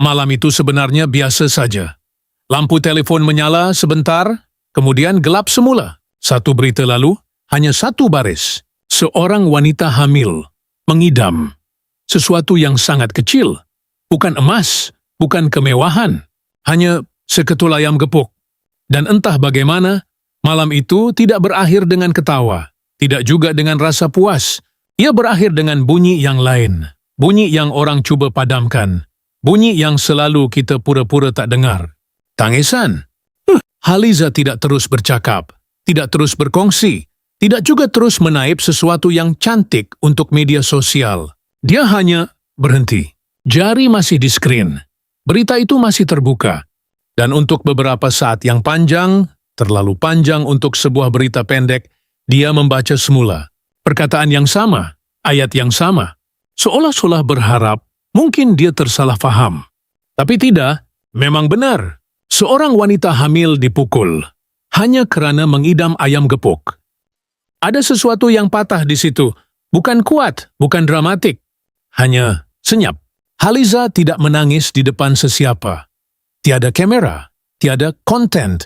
Malam itu sebenarnya biasa saja. Lampu telefon menyala sebentar, kemudian gelap semula. Satu berita lalu, hanya satu baris. Seorang wanita hamil, mengidam. Sesuatu yang sangat kecil. Bukan emas, bukan kemewahan. Hanya seketul ayam gepuk. Dan entah bagaimana, malam itu tidak berakhir dengan ketawa. Tidak juga dengan rasa puas. Ia berakhir dengan bunyi yang lain. Bunyi yang orang cuba padamkan. Bunyi yang selalu kita pura-pura tak dengar. Tangisan. Haliza tidak terus bercakap, tidak terus berkongsi, tidak juga terus menaip sesuatu yang cantik untuk media sosial. Dia hanya berhenti. Jari masih di skrin. Berita itu masih terbuka. Dan untuk beberapa saat yang panjang, terlalu panjang untuk sebuah berita pendek, dia membaca semula. Perkataan yang sama, ayat yang sama. Seolah-olah berharap mungkin dia tersalah faham. Tapi tidak, memang benar. Seorang wanita hamil dipukul hanya kerana mengidam ayam gepuk. Ada sesuatu yang patah di situ. Bukan kuat, bukan dramatik. Hanya senyap. Haliza tidak menangis di depan sesiapa. Tiada kamera, tiada konten.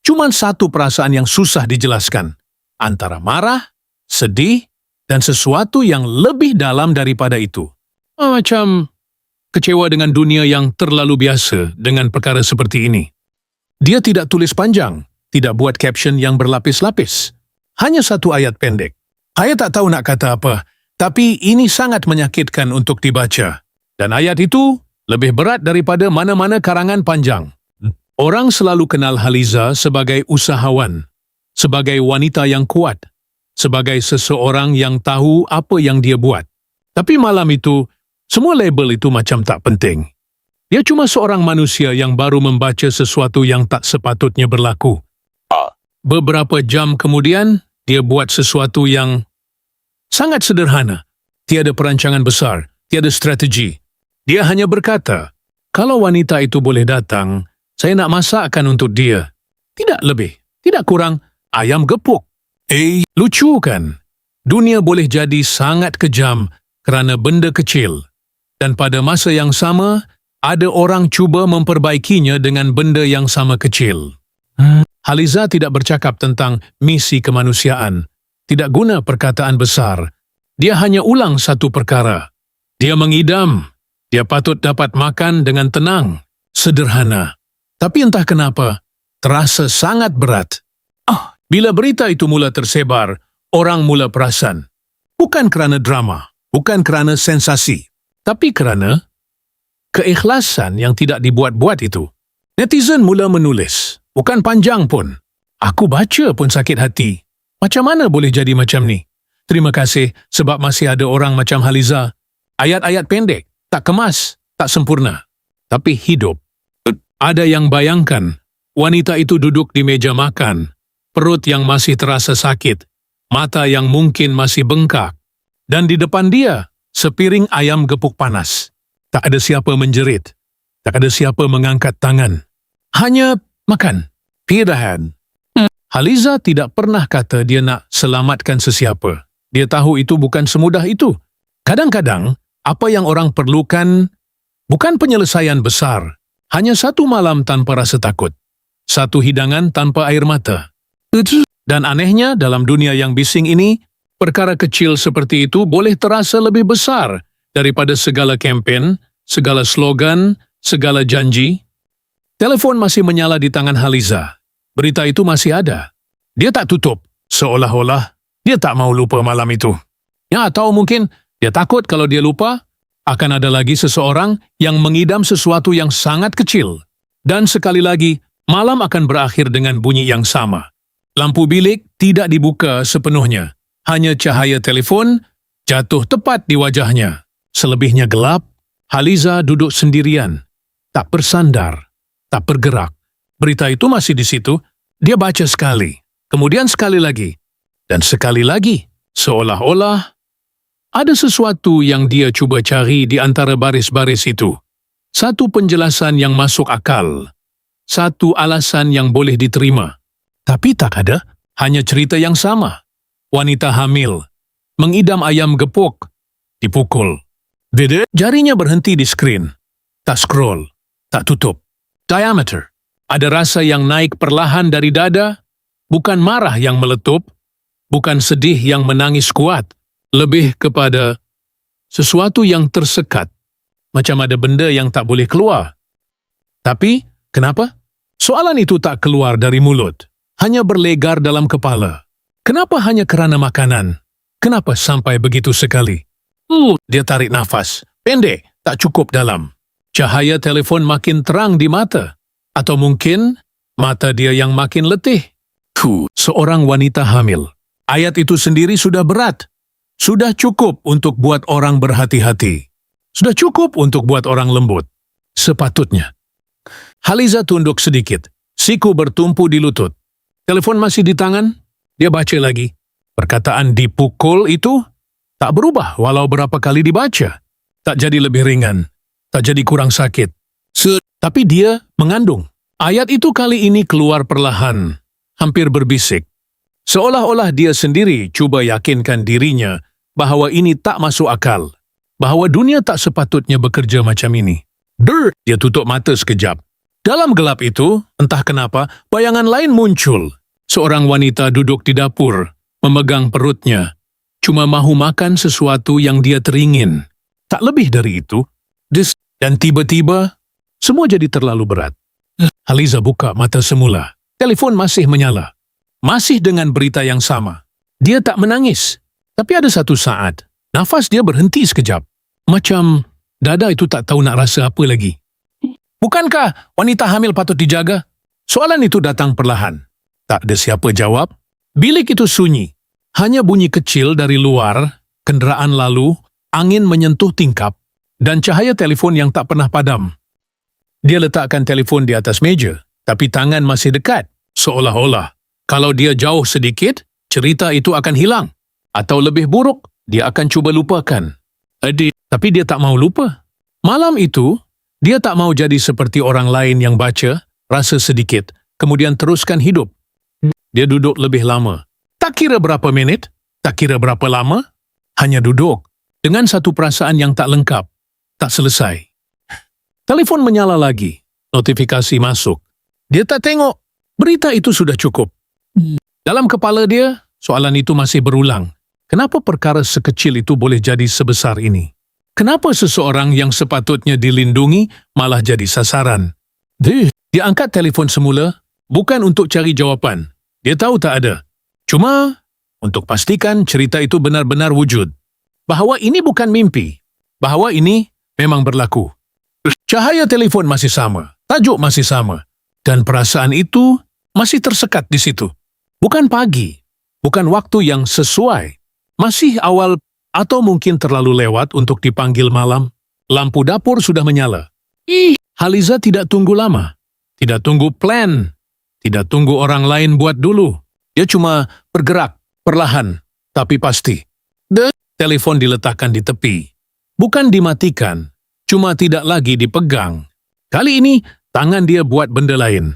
Cuma satu perasaan yang susah dijelaskan. Antara marah, sedih, dan sesuatu yang lebih dalam daripada itu. Macam kecewa dengan dunia yang terlalu biasa dengan perkara seperti ini. Dia tidak tulis panjang, tidak buat caption yang berlapis-lapis. Hanya satu ayat pendek. Saya tak tahu nak kata apa, tapi ini sangat menyakitkan untuk dibaca. Dan ayat itu lebih berat daripada mana-mana karangan panjang. Orang selalu kenal Haliza sebagai usahawan, sebagai wanita yang kuat, sebagai seseorang yang tahu apa yang dia buat. Tapi malam itu, semua label itu macam tak penting. Dia cuma seorang manusia yang baru membaca sesuatu yang tak sepatutnya berlaku. Beberapa jam kemudian, dia buat sesuatu yang sangat sederhana. Tiada perancangan besar, tiada strategi. Dia hanya berkata, kalau wanita itu boleh datang, saya nak masakkan untuk dia. Tidak lebih, tidak kurang, ayam gepuk. Lucu kan? Dunia boleh jadi sangat kejam kerana benda kecil. Dan pada masa yang sama, ada orang cuba memperbaikinya dengan benda yang sama kecil. Haliza tidak bercakap tentang misi kemanusiaan. Tidak guna perkataan besar. Dia hanya ulang satu perkara. Dia mengidam. Dia patut dapat makan dengan tenang. Sederhana. Tapi entah kenapa, terasa sangat berat. Bila berita itu mula tersebar, orang mula perasan. Bukan kerana drama, bukan kerana sensasi. Tapi kerana keikhlasan yang tidak dibuat-buat itu. Netizen mula menulis. Bukan panjang pun. Aku baca pun sakit hati. Macam mana boleh jadi macam ni? Terima kasih sebab masih ada orang macam Haliza. Ayat-ayat pendek, tak kemas, tak sempurna. Tapi hidup. Ada yang bayangkan, wanita itu duduk di meja makan. Perut yang masih terasa sakit. Mata yang mungkin masih bengkak. Dan di depan dia, sepiring ayam gepuk panas. Tak ada siapa menjerit. Tak ada siapa mengangkat tangan. Hanya makan. Pilihan. Haliza tidak pernah kata dia nak selamatkan sesiapa. Dia tahu itu bukan semudah itu. Kadang-kadang, apa yang orang perlukan bukan penyelesaian besar. Hanya satu malam tanpa rasa takut. Satu hidangan tanpa air mata. Dan anehnya, dalam dunia yang bising ini, perkara kecil seperti itu boleh terasa lebih besar daripada segala kempen, segala slogan, segala janji. Telefon masih menyala di tangan Haliza. Berita itu masih ada. Dia tak tutup, seolah-olah dia tak mau lupa malam itu. Ya, atau mungkin dia takut kalau dia lupa, akan ada lagi seseorang yang mengidam sesuatu yang sangat kecil. Dan sekali lagi, malam akan berakhir dengan bunyi yang sama. Lampu bilik tidak dibuka sepenuhnya. Hanya cahaya telefon jatuh tepat di wajahnya. Selebihnya gelap. Haliza duduk sendirian. Tak bersandar. Tak bergerak. Berita itu masih di situ. Dia baca sekali. Kemudian sekali lagi. Dan sekali lagi. Seolah-olah ada sesuatu yang dia cuba cari di antara baris-baris itu. Satu penjelasan yang masuk akal. Satu alasan yang boleh diterima. Tapi tak ada, hanya cerita yang sama. Wanita hamil, mengidam ayam gepuk, dipukul. Jarinya berhenti di skrin. Tak scroll, tak tutup. Diameter. Ada rasa yang naik perlahan dari dada, bukan marah yang meletup, bukan sedih yang menangis kuat, lebih kepada sesuatu yang tersekat, macam ada benda yang tak boleh keluar. Tapi, kenapa? Soalan itu tak keluar dari mulut, hanya berlegar dalam kepala. Kenapa hanya kerana makanan? Kenapa sampai begitu sekali? Dia tarik nafas, pendek, tak cukup dalam. Cahaya telefon makin terang di mata. Atau mungkin, mata dia yang makin letih. Seorang wanita hamil. Ayat itu sendiri sudah berat. Sudah cukup untuk buat orang berhati-hati. Sudah cukup untuk buat orang lembut. Sepatutnya. Haliza tunduk sedikit. Siku bertumpu di lutut. Telepon masih di tangan. Dia baca lagi. Perkataan dipukul itu tak berubah walau berapa kali dibaca. Tak jadi lebih ringan. Tak jadi kurang sakit. Tapi dia mengandung. Ayat itu kali ini keluar perlahan, hampir berbisik. Seolah-olah dia sendiri cuba yakinkan dirinya bahawa ini tak masuk akal. Bahawa dunia tak sepatutnya bekerja macam ini. Dia tutup mata sekejap. Dalam gelap itu, entah kenapa, bayangan lain muncul. Seorang wanita duduk di dapur, memegang perutnya. Cuma mahu makan sesuatu yang dia teringin. Tak lebih dari itu. Dan tiba-tiba, semua jadi terlalu berat. Haliza buka mata semula. Telefon masih menyala. Masih dengan berita yang sama. Dia tak menangis. Tapi ada satu saat, nafas dia berhenti sekejap. Macam dada itu tak tahu nak rasa apa lagi. Bukankah wanita hamil patut dijaga? Soalan itu datang perlahan. Tak ada siapa jawab. Bilik itu sunyi. Hanya bunyi kecil dari luar, kenderaan lalu, angin menyentuh tingkap, dan cahaya telefon yang tak pernah padam. Dia letakkan telefon di atas meja, tapi tangan masih dekat, seolah-olah. Kalau dia jauh sedikit, cerita itu akan hilang. Atau lebih buruk, dia akan cuba lupakan. Tapi dia tak mau lupa. Malam itu, dia tak mau jadi seperti orang lain yang baca, rasa sedikit, kemudian teruskan hidup. Dia duduk lebih lama. Tak kira berapa minit, tak kira berapa lama, hanya duduk, dengan satu perasaan yang tak lengkap, tak selesai. Telefon menyala lagi. Notifikasi masuk. Dia tak tengok. Berita itu sudah cukup. Dalam kepala dia, soalan itu masih berulang. Kenapa perkara sekecil itu boleh jadi sebesar ini? Kenapa seseorang yang sepatutnya dilindungi malah jadi sasaran? Dia angkat telefon semula, bukan untuk cari jawapan. Dia tahu tak ada. Cuma, untuk pastikan cerita itu benar-benar wujud. Bahawa ini bukan mimpi. Bahawa ini memang berlaku. Cahaya telefon masih sama, tajuk masih sama, dan perasaan itu masih tersekat di situ. Bukan pagi, bukan waktu yang sesuai, masih awal atau mungkin terlalu lewat untuk dipanggil malam. Lampu dapur sudah menyala. Haliza tidak tunggu lama, tidak tunggu plan, tidak tunggu orang lain buat dulu. Dia cuma bergerak, perlahan, tapi pasti. Telepon diletakkan di tepi, bukan dimatikan. Cuma tidak lagi dipegang. Kali ini, tangan dia buat benda lain.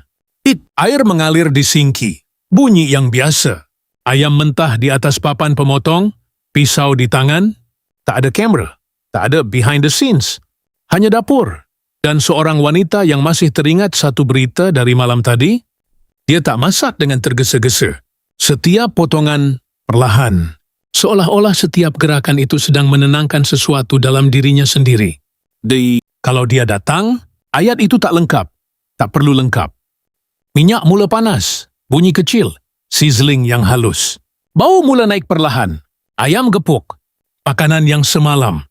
Air mengalir di sinki. Bunyi yang biasa. Ayam mentah di atas papan pemotong. Pisau di tangan. Tak ada kamera. Tak ada behind the scenes. Hanya dapur. Dan seorang wanita yang masih teringat satu berita dari malam tadi. Dia tak masak dengan tergesa-gesa. Setiap potongan perlahan. Seolah-olah setiap gerakan itu sedang menenangkan sesuatu dalam dirinya sendiri. Kalau dia datang, ayat itu tak lengkap. Tak perlu lengkap. Minyak mula panas, bunyi kecil, sizzling yang halus. Bau mula naik perlahan, ayam gepuk, makanan yang semalam.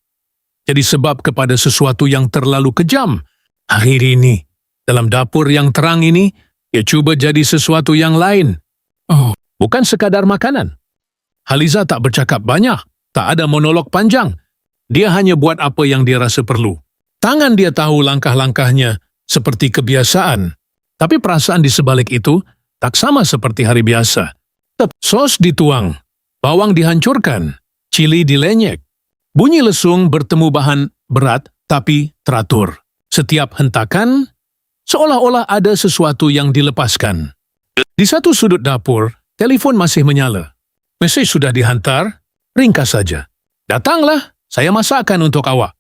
Jadi sebab kepada sesuatu yang terlalu kejam. Hari ini, dalam dapur yang terang ini, dia cuba jadi sesuatu yang lain. Bukan sekadar makanan. Haliza tak bercakap banyak, tak ada monolog panjang. Dia hanya buat apa yang dia rasa perlu. Tangan dia tahu langkah-langkahnya seperti kebiasaan. Tapi perasaan di sebalik itu tak sama seperti hari biasa. Sos dituang, bawang dihancurkan, cili dilenyek. Bunyi lesung bertemu bahan berat tapi teratur. Setiap hentakan, seolah-olah ada sesuatu yang dilepaskan. Di satu sudut dapur, telefon masih menyala. Mesej sudah dihantar, ringkas saja. Datanglah. Saya masakkan untuk awak.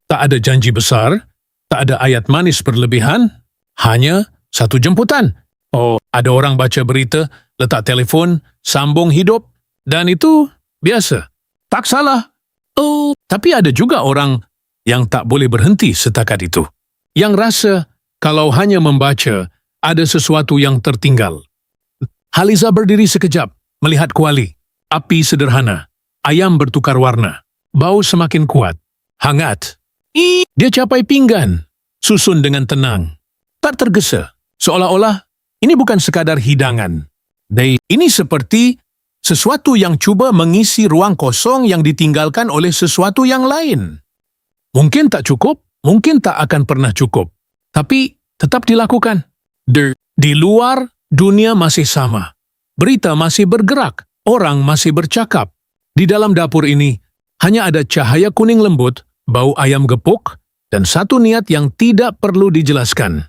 Tak ada janji besar, Tak ada ayat manis berlebihan, hanya satu jemputan. Oh, ada orang baca berita, letak telefon, sambung hidup, dan itu biasa. Tak salah. Oh, tapi ada juga orang yang tak boleh berhenti setakat itu. Yang rasa kalau hanya membaca, ada sesuatu yang tertinggal. Haliza berdiri sekejap, melihat kuali. Api sederhana. Ayam bertukar warna. Bau semakin kuat. Hangat. Dia capai pinggan. Susun dengan tenang. Tak tergesa. Seolah-olah ini bukan sekadar hidangan. Ini seperti sesuatu yang cuba mengisi ruang kosong yang ditinggalkan oleh sesuatu yang lain. Mungkin tak cukup, mungkin tak akan pernah cukup. Tapi tetap dilakukan. Di luar, dunia masih sama. Berita masih bergerak, orang masih bercakap. Di dalam dapur ini, hanya ada cahaya kuning lembut, bau ayam gepuk, dan satu niat yang tidak perlu dijelaskan.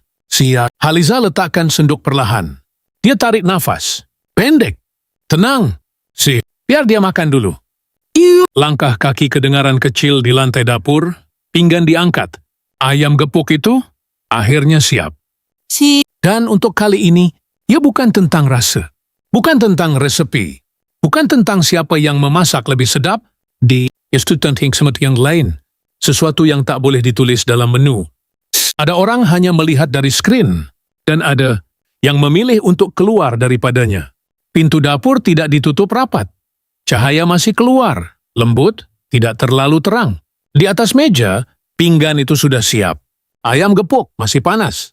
Haliza letakkan sendok perlahan. Dia tarik nafas. Pendek. Tenang. Biar dia makan dulu. Langkah kaki kedengaran kecil di lantai dapur, pinggan diangkat. Ayam gepuk itu akhirnya siap. Dan untuk kali ini, ia bukan tentang rasa. Bukan tentang resepi. Bukan tentang siapa yang memasak lebih sedap. Itu tentang sesuatu yang lain. Sesuatu yang tak boleh ditulis dalam menu. Ada orang hanya melihat dari skrin. Dan ada yang memilih untuk keluar daripadanya. Pintu dapur tidak ditutup rapat. Cahaya masih keluar, lembut, tidak terlalu terang. Di atas meja, pinggan itu sudah siap. Ayam gepuk masih panas.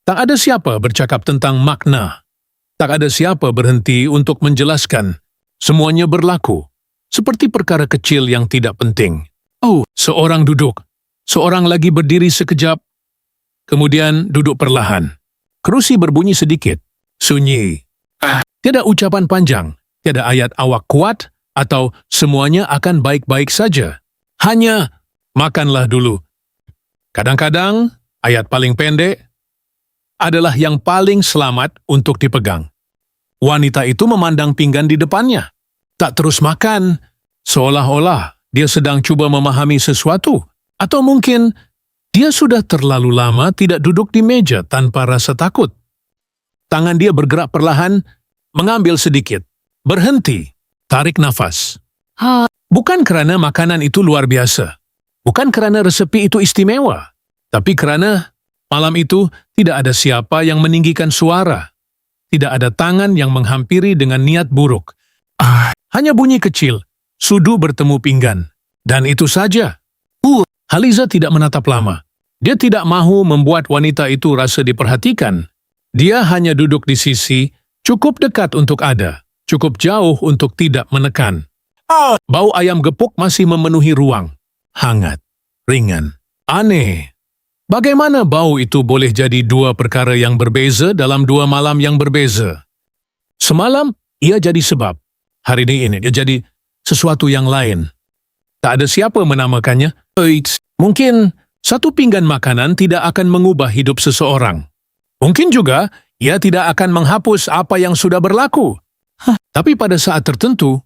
Tak ada siapa bercakap tentang makna. Tak ada siapa berhenti untuk menjelaskan. Semuanya berlaku, seperti perkara kecil yang tidak penting. Oh, seorang duduk. Seorang lagi berdiri sekejap. Kemudian duduk perlahan. Kerusi berbunyi sedikit. Sunyi. Tiada ucapan panjang. Tiada ayat awak kuat, atau semuanya akan baik-baik saja. Hanya, makanlah dulu. Kadang-kadang, ayat paling pendek adalah yang paling selamat untuk dipegang. Wanita itu memandang pinggan di depannya. Tak terus makan, seolah-olah dia sedang cuba memahami sesuatu. Atau mungkin, dia sudah terlalu lama tidak duduk di meja tanpa rasa takut. Tangan dia bergerak perlahan, mengambil sedikit. Berhenti, tarik nafas. Bukan kerana makanan itu luar biasa. Bukan kerana resepi itu istimewa. Tapi kerana malam itu tidak ada siapa yang meninggikan suara. Tidak ada tangan yang menghampiri dengan niat buruk. Hanya bunyi kecil, sudu bertemu pinggan. Dan itu saja. Haliza tidak menatap lama. Dia tidak mahu membuat wanita itu rasa diperhatikan. Dia hanya duduk di sisi, cukup dekat untuk ada. Cukup jauh untuk tidak menekan. Bau ayam gepuk masih memenuhi ruang. Hangat, ringan, aneh. Bagaimana bau itu boleh jadi dua perkara yang berbeza dalam dua malam yang berbeza? Semalam, ia jadi sebab. Hari ini dia jadi sesuatu yang lain. Tak ada siapa menamakannya. Mungkin satu pinggan makanan tidak akan mengubah hidup seseorang. Mungkin juga ia tidak akan menghapus apa yang sudah berlaku. Tapi pada saat tertentu,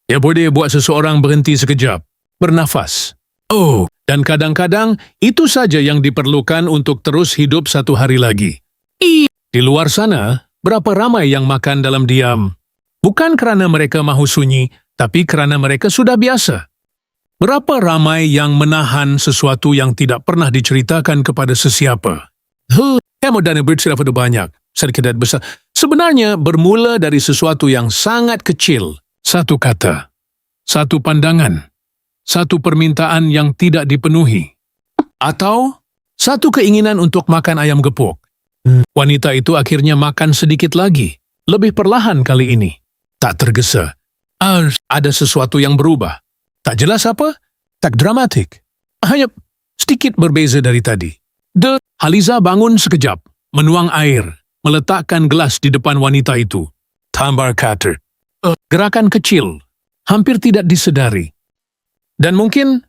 ia boleh buat seseorang berhenti sekejap, bernafas. Dan kadang-kadang itu saja yang diperlukan untuk terus hidup satu hari lagi. Di luar sana, berapa ramai yang makan dalam diam. Bukan kerana mereka mahu sunyi, tapi kerana mereka sudah biasa. Berapa ramai yang menahan sesuatu yang tidak pernah diceritakan kepada sesiapa. Modern bercerita pada banyak, sedikit dan besar. Sebenarnya bermula dari sesuatu yang sangat kecil. Satu kata, satu pandangan, satu permintaan yang tidak dipenuhi. Atau satu keinginan untuk makan ayam gepuk. Wanita itu akhirnya makan sedikit lagi, lebih perlahan kali ini. Tak tergesa. Ada sesuatu yang berubah. Tak jelas apa, tak dramatik. Hanya sedikit berbeza dari tadi. Haliza bangun sekejap, menuang air, meletakkan gelas di depan wanita itu. Tambah kata. Gerakan kecil, hampir tidak disedari. Dan mungkin,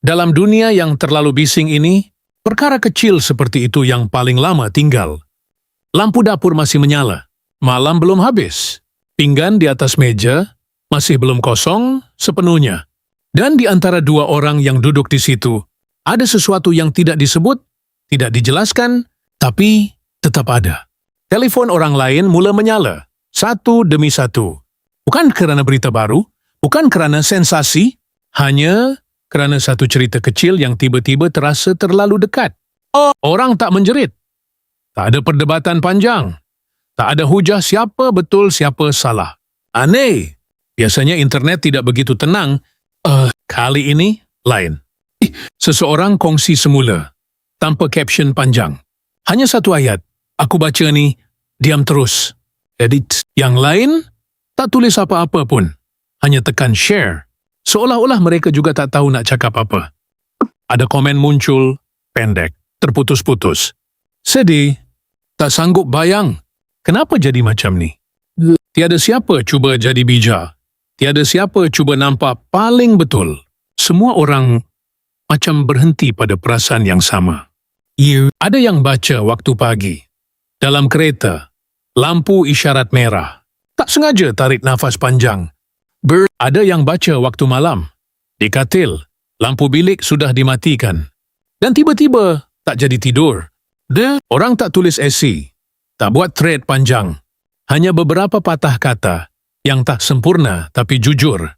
dalam dunia yang terlalu bising ini, perkara kecil seperti itu yang paling lama tinggal. Lampu dapur masih menyala. Malam belum habis. Pinggan di atas meja masih belum kosong sepenuhnya. Dan di antara dua orang yang duduk di situ, ada sesuatu yang tidak disebut, tidak dijelaskan, tapi tetap ada. Telefon orang lain mula menyala, satu demi satu. Bukan kerana berita baru, bukan kerana sensasi, hanya kerana satu cerita kecil yang tiba-tiba terasa terlalu dekat. Orang tak menjerit. Tak ada perdebatan panjang. Tak ada hujah siapa betul siapa salah. Aneh. Biasanya internet tidak begitu tenang. Kali ini lain. Seseorang kongsi semula, tanpa caption panjang. Hanya satu ayat. Aku baca ni, diam terus. Edit. Yang lain, tak tulis apa-apa pun. Hanya tekan share. Seolah-olah mereka juga tak tahu nak cakap apa. Ada komen muncul, pendek, terputus-putus. Sedih. Tak sanggup bayang. Kenapa jadi macam ni? Tiada siapa cuba jadi bijak. Tiada siapa cuba nampak paling betul. Semua orang macam berhenti pada perasaan yang sama. Ada yang baca waktu pagi. Dalam kereta, lampu isyarat merah. Tak sengaja tarik nafas panjang. Ada yang baca waktu malam. Di katil, lampu bilik sudah dimatikan. Dan tiba-tiba tak jadi tidur. Orang tak tulis esei. Tak buat thread panjang. Hanya beberapa patah kata yang tak sempurna tapi jujur.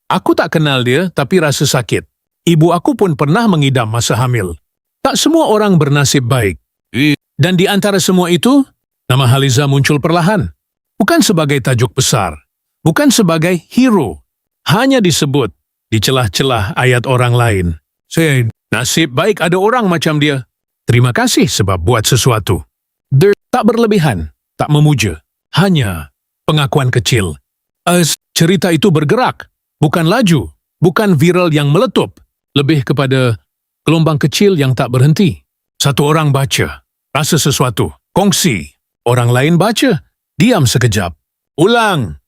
Aku tak kenal dia tapi rasa sakit. Ibu aku pun pernah mengidam masa hamil. Tak semua orang bernasib baik. Dan di antara semua itu, nama Haliza muncul perlahan. Bukan sebagai tajuk besar. Bukan sebagai hero. Hanya disebut di celah-celah ayat orang lain. Nasib baik ada orang macam dia. Terima kasih sebab buat sesuatu. Tak berlebihan, tak memuja. Hanya pengakuan kecil. Cerita itu bergerak. Bukan laju. Bukan viral yang meletup. Lebih kepada gelombang kecil yang tak berhenti. Satu orang baca. Rasa sesuatu. Kongsi. Orang lain baca. Diam sekejap. Ulang.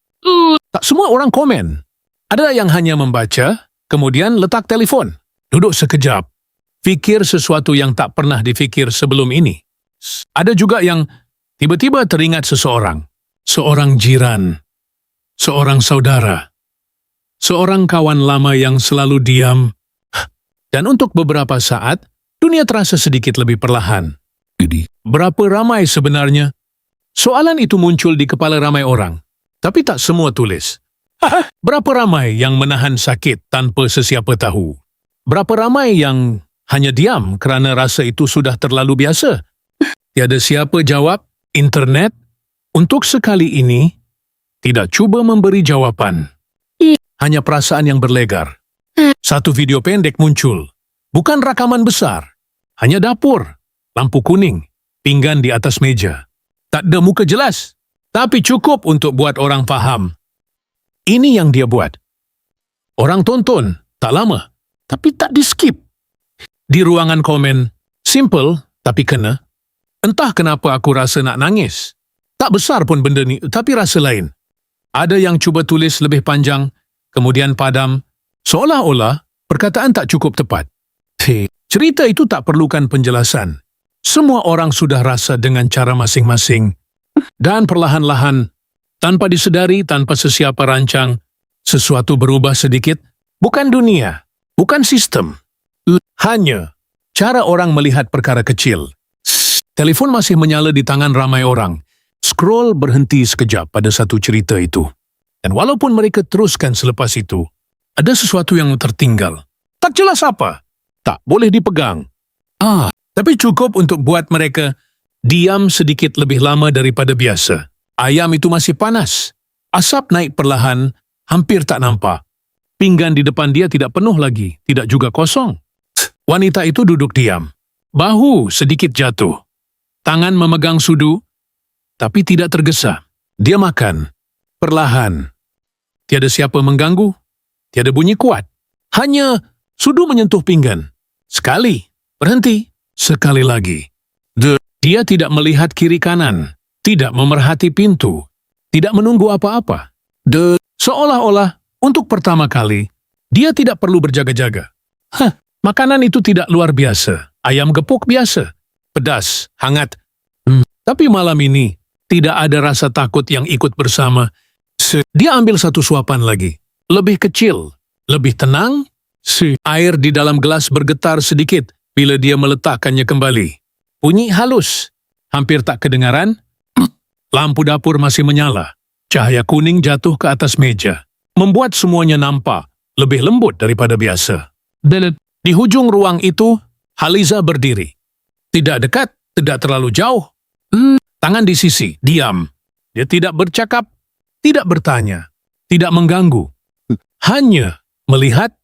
Tak semua orang komen. Ada yang hanya membaca, kemudian letak telefon. Duduk sekejap. Fikir sesuatu yang tak pernah difikir sebelum ini. Ada juga yang tiba-tiba teringat seseorang. Seorang jiran. Seorang saudara. Seorang kawan lama yang selalu diam. Dan untuk beberapa saat, dunia terasa sedikit lebih perlahan. Berapa ramai sebenarnya? Soalan itu muncul di kepala ramai orang. Tapi tak semua tulis. Berapa ramai yang menahan sakit tanpa sesiapa tahu? Berapa ramai yang hanya diam kerana rasa itu sudah terlalu biasa? Tiada siapa jawab. Internet, untuk sekali ini, tidak cuba memberi jawapan. Hanya perasaan yang berlegar. Satu video pendek muncul. Bukan rakaman besar. Hanya dapur, lampu kuning, pinggan di atas meja. Tak ada muka jelas. Tapi cukup untuk buat orang faham. Ini yang dia buat. Orang tonton, tak lama. Tapi tak di-skip. Di ruangan komen, simple tapi kena. Entah kenapa aku rasa nak nangis. Tak besar pun benda ni, tapi rasa lain. Ada yang cuba tulis lebih panjang, kemudian padam. Seolah-olah perkataan tak cukup tepat. Cerita itu tak perlukan penjelasan. Semua orang sudah rasa dengan cara masing-masing. Dan perlahan-lahan, tanpa disedari, tanpa sesiapa rancang, sesuatu berubah sedikit. Bukan dunia, bukan sistem. Hanya cara orang melihat perkara kecil. Telefon masih menyala di tangan ramai orang. Scroll berhenti sekejap pada satu cerita itu. Dan walaupun mereka teruskan selepas itu, ada sesuatu yang tertinggal. Tak jelas apa. Tak boleh dipegang. Tapi cukup untuk buat mereka diam sedikit lebih lama daripada biasa. Ayam itu masih panas. Asap naik perlahan, hampir tak nampak. Pinggan di depan dia tidak penuh lagi, tidak juga kosong. Wanita itu duduk diam. Bahu sedikit jatuh. Tangan memegang sudu, tapi tidak tergesa. Dia makan. Perlahan. Tiada siapa mengganggu. Tiada bunyi kuat. Hanya sudu menyentuh pinggan. Sekali. Berhenti. Sekali lagi. Dia tidak melihat kiri kanan. Tidak memerhati pintu. Tidak menunggu apa-apa. Seolah-olah, untuk pertama kali, dia tidak perlu berjaga-jaga. Makanan itu tidak luar biasa. Ayam gepuk biasa. Pedas, hangat. Tapi malam ini, tidak ada rasa takut yang ikut bersama. Dia ambil satu suapan lagi. Lebih kecil, lebih tenang. Air di dalam gelas bergetar sedikit. bila dia meletakkannya kembali. Bunyi halus, hampir tak kedengaran. Lampu dapur masih menyala. Cahaya kuning jatuh ke atas meja, membuat semuanya nampak lebih lembut daripada biasa. Di hujung ruang itu, Haliza berdiri. Tidak dekat, tidak terlalu jauh. Tangan di sisi, diam. Dia tidak bercakap, tidak bertanya, tidak mengganggu. Hanya melihat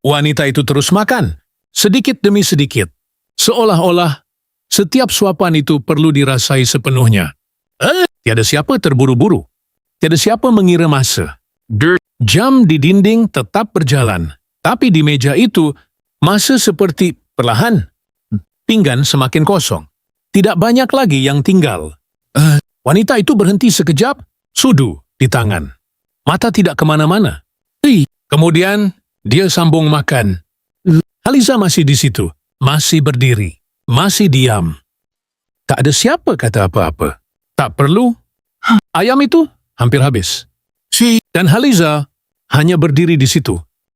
wanita itu terus makan, sedikit demi sedikit. Seolah-olah setiap suapan itu perlu dirasai sepenuhnya. Tiada siapa terburu-buru. Tiada siapa mengira masa. Jam di dinding tetap berjalan. Tapi di meja itu, masa seperti perlahan. Pinggan semakin kosong. Tidak banyak lagi yang tinggal. Wanita itu berhenti sekejap, sudu di tangan. Mata tidak kemana-mana. Kemudian, dia sambung makan. Haliza masih di situ, masih berdiri, masih diam. Tak ada siapa kata apa-apa. Tak perlu. Ayam itu hampir habis. Dan Haliza hanya berdiri di situ,